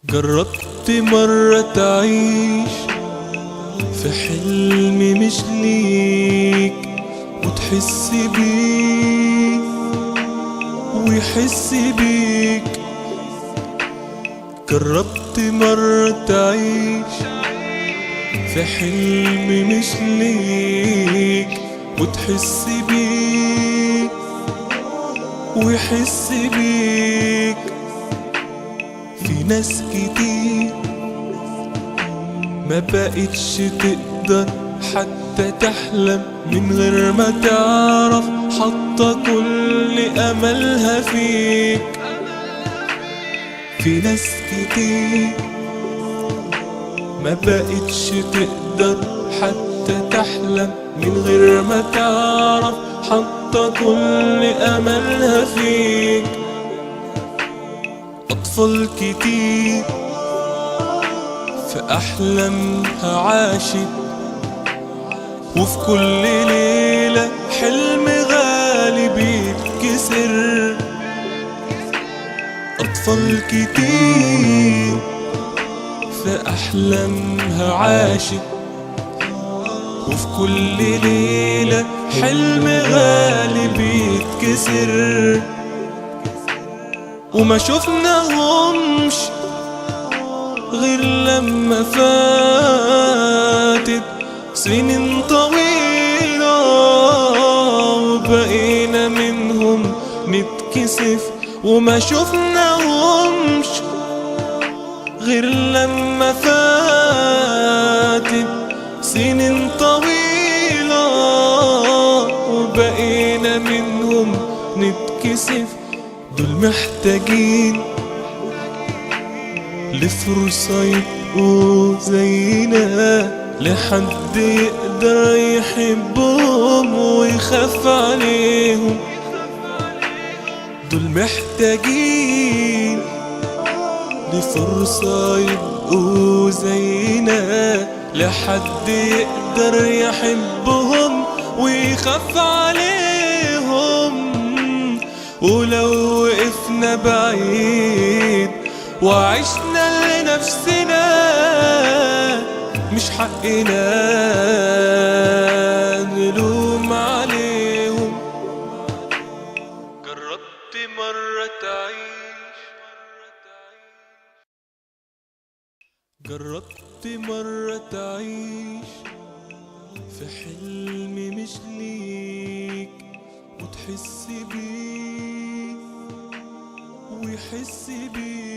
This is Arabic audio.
جربت مرة تعيش في حلم مش ليك وتحس بيه ويحس بيك. جربت مرة تعيش في حلم مش ليك وتحس بيه ويحس بيك. في ناس كتير ما بقتش تقدر حتى تحلم من غير ما تعرف حاطة كل أملها فيك. في ناس كتير ما بقتش تقدر حتى تحلم من غير ما تعرف حاطة كل أملها فيك. أطفال كتير في أحلامها عاشت وفي كل ليلة حلم غالي بيتكسر. أطفال كتير في أحلامها عاشت وفي كل ليلة حلم غالي بيتكسر. وما شفناهمش غير لما فاتت سنين طويلة وبقينا منهم نتكسف. وما شفناهمش غير لما فاتت سنين طويلة وبقينا منهم نتكسف. دول محتاجين لفرصة يبقوا زينا، لحد يقدر يحبهم ويخاف عليهم. دول محتاجين لفرصة يبقوا زينا، لحد يقدر يحبهم ويخاف عليهم. ولو وقفنا بعيد وعشنا لنفسنا مش حقنا نلوم عليهم. جربت مرة تعيش جربت مرة تعيش في حلم مش ليك وتحس بيه ويحس بيه.